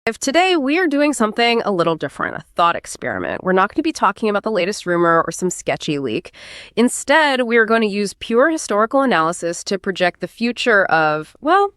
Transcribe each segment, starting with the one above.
If today we are doing something a little different, a thought experiment. We're not going to be talking about the latest rumor or some sketchy leak. Instead, we are going to use pure historical analysis to project the future of, well,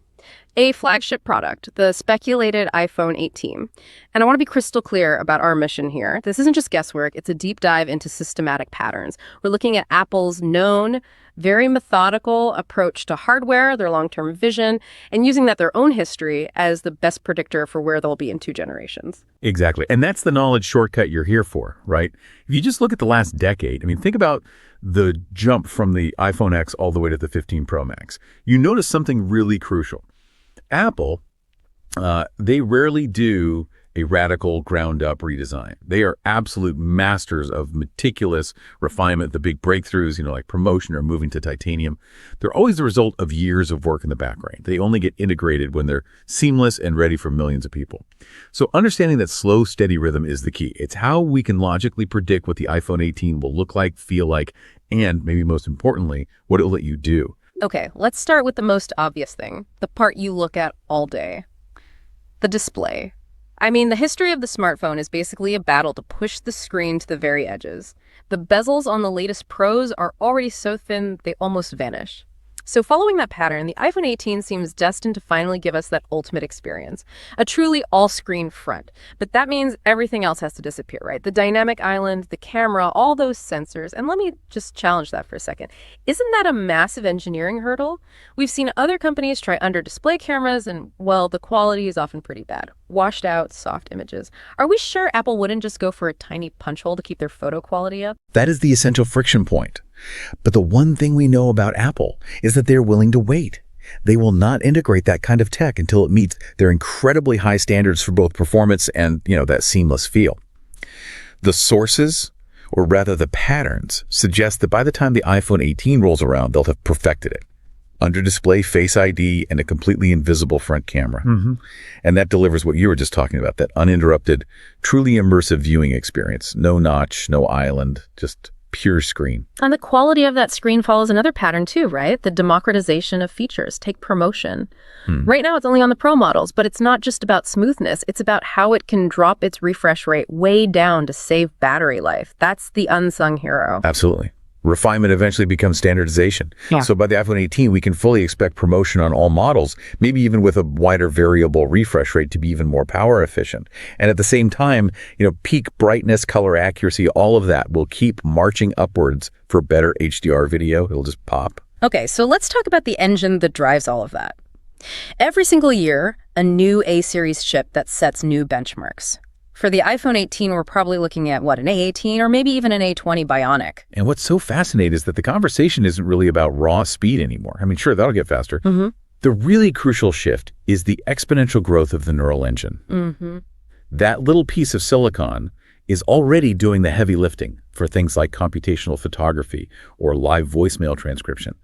a flagship product, the speculated iPhone 18. And I want to be crystal clear about our mission here. This isn't just guesswork, it's a deep dive into systematic patterns. We're looking at Apple's known, very methodical approach to hardware, their long-term vision, and using their own history as the best predictor for where they'll be in 2 generations. Exactly. And that's the knowledge shortcut you're here for, right? If you just look at the last decade, think about the jump from the iPhone X all the way to the 15 Pro Max. You notice something really crucial. Apple, they rarely do a radical ground-up redesign. They are absolute masters of meticulous refinement, the big breakthroughs, like promotion or moving to titanium. They're always the result of years of work in the background. They only get integrated when they're seamless and ready for millions of people. So understanding that slow, steady rhythm is the key. It's how we can logically predict what the iPhone 18 will look like, feel like, and maybe most importantly, what it will let you do. Okay, let's start with the most obvious thing, the part you look at all day, the display. The history of the smartphone is basically a battle to push the screen to the very edges. The bezels on the latest Pros are already so thin they almost vanish. So following that pattern, the iPhone 18 seems destined to finally give us that ultimate experience, a truly all-screen front. But that means everything else has to disappear, right? The dynamic island, the camera, all those sensors. And let me just challenge that for a second. Isn't that a massive engineering hurdle? We've seen other companies try under-display cameras and, well, the quality is often pretty bad. Washed out, soft images. Are we sure Apple wouldn't just go for a tiny punch hole to keep their photo quality up? That is the essential friction point. But the one thing we know about Apple is that they're willing to wait. They will not integrate that kind of tech until it meets their incredibly high standards for both performance and, that seamless feel. The sources, or rather the patterns, suggest that by the time the iPhone 18 rolls around, they'll have perfected it. Under-display Face ID and a completely invisible front camera. And that delivers what you were just talking about, that uninterrupted, truly immersive viewing experience. No notch, no island, just pure screen. And the quality of that screen follows another pattern too, right? The democratization of features. Take promotion. Right now it's only on the Pro models, but it's not just about smoothness. It's about how it can drop its refresh rate way down to save battery life. That's the unsung hero. Absolutely. Refinement eventually becomes standardization. Yeah. So by the iPhone 18, we can fully expect promotion on all models, maybe even with a wider variable refresh rate to be even more power efficient. And at the same time, peak brightness, color accuracy, all of that will keep marching upwards for better HDR video. It'll just pop. Okay, so let's talk about the engine that drives all of that. Every single year, a new A-series chip that sets new benchmarks. For the iPhone 18, we're probably looking at, an A18 or maybe even an A20 Bionic. And what's so fascinating is that the conversation isn't really about raw speed anymore. Sure, that'll get faster. The really crucial shift is the exponential growth of the neural engine. That little piece of silicon is already doing the heavy lifting for things like computational photography or live voicemail transcription.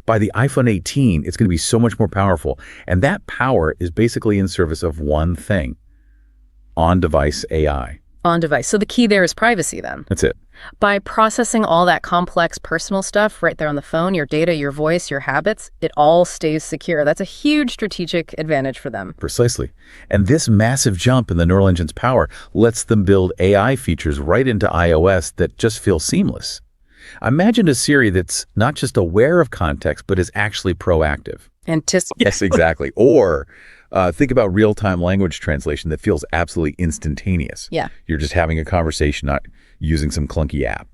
By the iPhone 18, it's going to be so much more powerful. And that power is basically in service of one thing. On-device AI. On-device. So the key there is privacy then. That's it. By processing all that complex personal stuff right there on the phone, your data, your voice, your habits, it all stays secure. That's a huge strategic advantage for them. Precisely. And this massive jump in the neural engine's power lets them build AI features right into iOS that just feel seamless. Imagine a Siri that's not just aware of context, but is actually proactive. Yes, exactly. Or think about real-time language translation that feels absolutely instantaneous. Yeah. You're just having a conversation, not using some clunky app.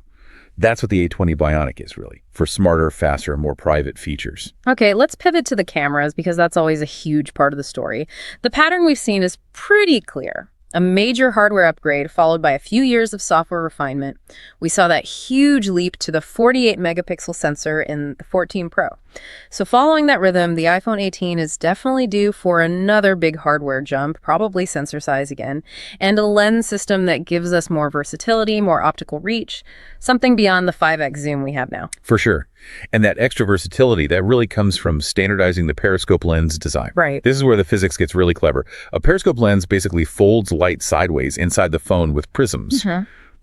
That's what the A20 Bionic is really, for smarter, faster, more private features. Okay, let's pivot to the cameras because that's always a huge part of the story. The pattern we've seen is pretty clear. A major hardware upgrade followed by a few years of software refinement. We saw that huge leap to the 48 megapixel sensor in the 14 Pro. So following that rhythm, the iPhone 18 is definitely due for another big hardware jump, probably sensor size again, and a lens system that gives us more versatility, more optical reach, something beyond the 5x zoom we have now. For sure. And that extra versatility, that really comes from standardizing the periscope lens design. Right. This is where the physics gets really clever. A periscope lens basically folds light sideways inside the phone with prisms.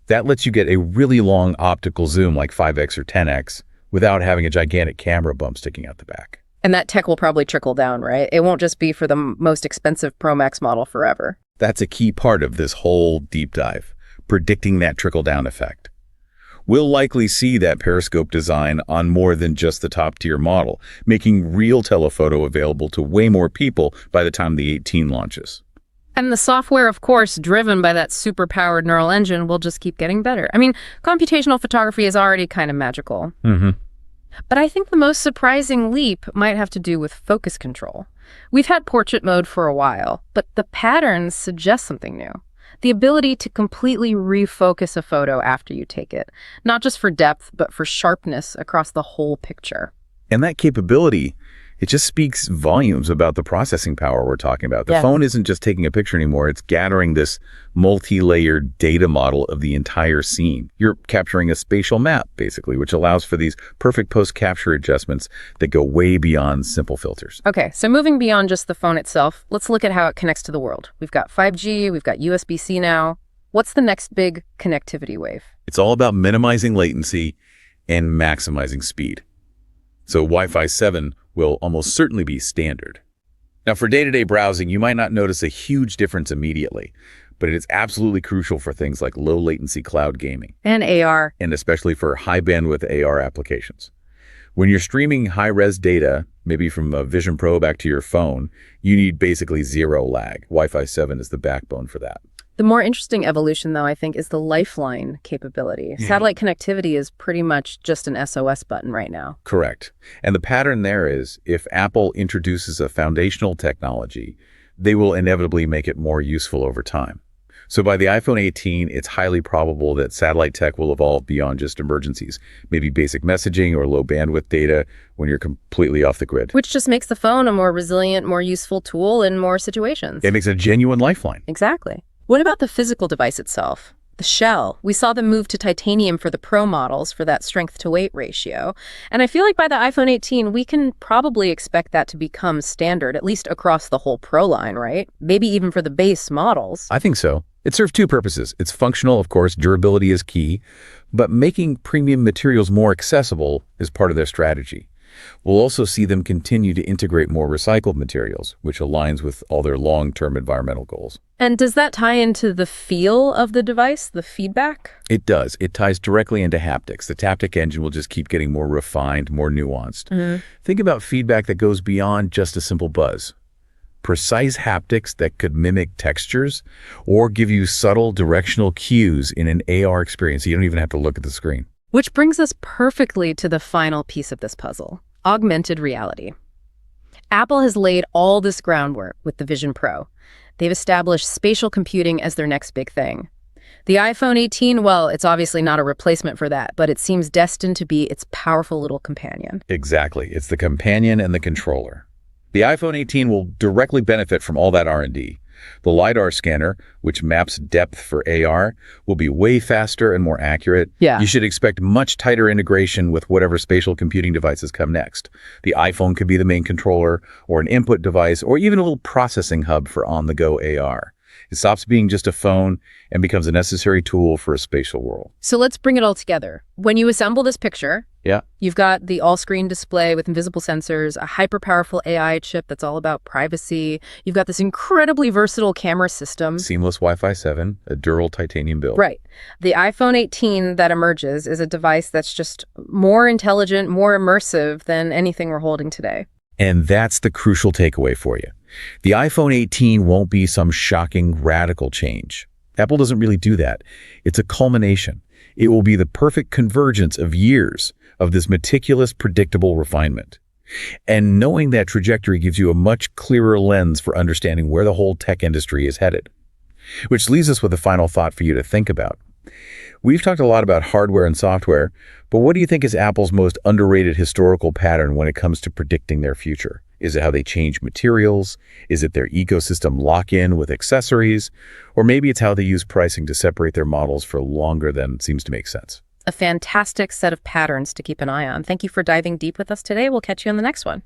That lets you get a really long optical zoom like 5x or 10x without having a gigantic camera bump sticking out the back. And that tech will probably trickle down, right? It won't just be for the most expensive Pro Max model forever. That's a key part of this whole deep dive, predicting that trickle-down effect. We'll likely see that periscope design on more than just the top-tier model, making real telephoto available to way more people by the time the 18 launches. And the software, of course, driven by that super-powered neural engine, will just keep getting better. I mean, computational photography is already kind of magical. But I think the most surprising leap might have to do with focus control. We've had portrait mode for a while, but the patterns suggest something new. The ability to completely refocus a photo after you take it, not just for depth, but for sharpness across the whole picture. And that capability, it just speaks volumes about the processing power we're talking about. The phone isn't just taking a picture anymore. It's gathering this multi-layered data model of the entire scene. You're capturing a spatial map, basically, which allows for these perfect post-capture adjustments that go way beyond simple filters. Okay, so moving beyond just the phone itself, let's look at how it connects to the world. We've got 5G, we've got USB-C now. What's the next big connectivity wave? It's all about minimizing latency and maximizing speed. So Wi-Fi 7 will almost certainly be standard. Now, for day-to-day browsing, you might not notice a huge difference immediately, but it is absolutely crucial for things like low-latency cloud gaming. And AR. And especially for high-bandwidth AR applications. When you're streaming high-res data, maybe from a Vision Pro back to your phone, you need basically zero lag. Wi-Fi 7 is the backbone for that. The more interesting evolution, though, I think, is the lifeline capability. Satellite connectivity is pretty much just an SOS button right now. Correct. And the pattern there is, if Apple introduces a foundational technology, they will inevitably make it more useful over time. So by the iPhone 18, it's highly probable that satellite tech will evolve beyond just emergencies, maybe basic messaging or low bandwidth data when you're completely off the grid. Which just makes the phone a more resilient, more useful tool in more situations. It makes a genuine lifeline. Exactly. What about the physical device itself? The shell. We saw them move to titanium for the Pro models for that strength-to-weight ratio. And I feel like by the iPhone 18, we can probably expect that to become standard, at least across the whole Pro line, right? Maybe even for the base models. I think so. It serves two purposes. It's functional, of course, durability is key, but making premium materials more accessible is part of their strategy. We'll also see them continue to integrate more recycled materials, which aligns with all their long-term environmental goals. And does that tie into the feel of the device, the feedback? It does. It ties directly into haptics. The Taptic engine will just keep getting more refined, more nuanced. Think about feedback that goes beyond just a simple buzz. Precise haptics that could mimic textures or give you subtle directional cues in an AR experience. You don't even have to look at the screen. Which brings us perfectly to the final piece of this puzzle, augmented reality. Apple has laid all this groundwork with the Vision Pro. They've established spatial computing as their next big thing. The iPhone 18, well, it's obviously not a replacement for that, but it seems destined to be its powerful little companion. Exactly. It's the companion and the controller. The iPhone 18 will directly benefit from all that R&D. The LiDAR scanner, which maps depth for AR, will be way faster and more accurate. Yeah. You should expect much tighter integration with whatever spatial computing devices come next. The iPhone could be the main controller, or an input device, or even a little processing hub for on-the-go AR. It stops being just a phone and becomes a necessary tool for a spatial world. So let's bring it all together. When you assemble this picture, you've got the all-screen display with invisible sensors, a hyper-powerful AI chip that's all about privacy. You've got this incredibly versatile camera system. Seamless Wi-Fi 7, a dural titanium build. Right. The iPhone 18 that emerges is a device that's just more intelligent, more immersive than anything we're holding today. And that's the crucial takeaway for you. The iPhone 18 won't be some shocking, radical change. Apple doesn't really do that. It's a culmination. It will be the perfect convergence of years of this meticulous, predictable refinement. And knowing that trajectory gives you a much clearer lens for understanding where the whole tech industry is headed. Which leaves us with a final thought for you to think about. We've talked a lot about hardware and software, but what do you think is Apple's most underrated historical pattern when it comes to predicting their future? Is it how they change materials? Is it their ecosystem lock-in with accessories? Or maybe it's how they use pricing to separate their models for longer than seems to make sense. A fantastic set of patterns to keep an eye on. Thank you for diving deep with us today. We'll catch you on the next one.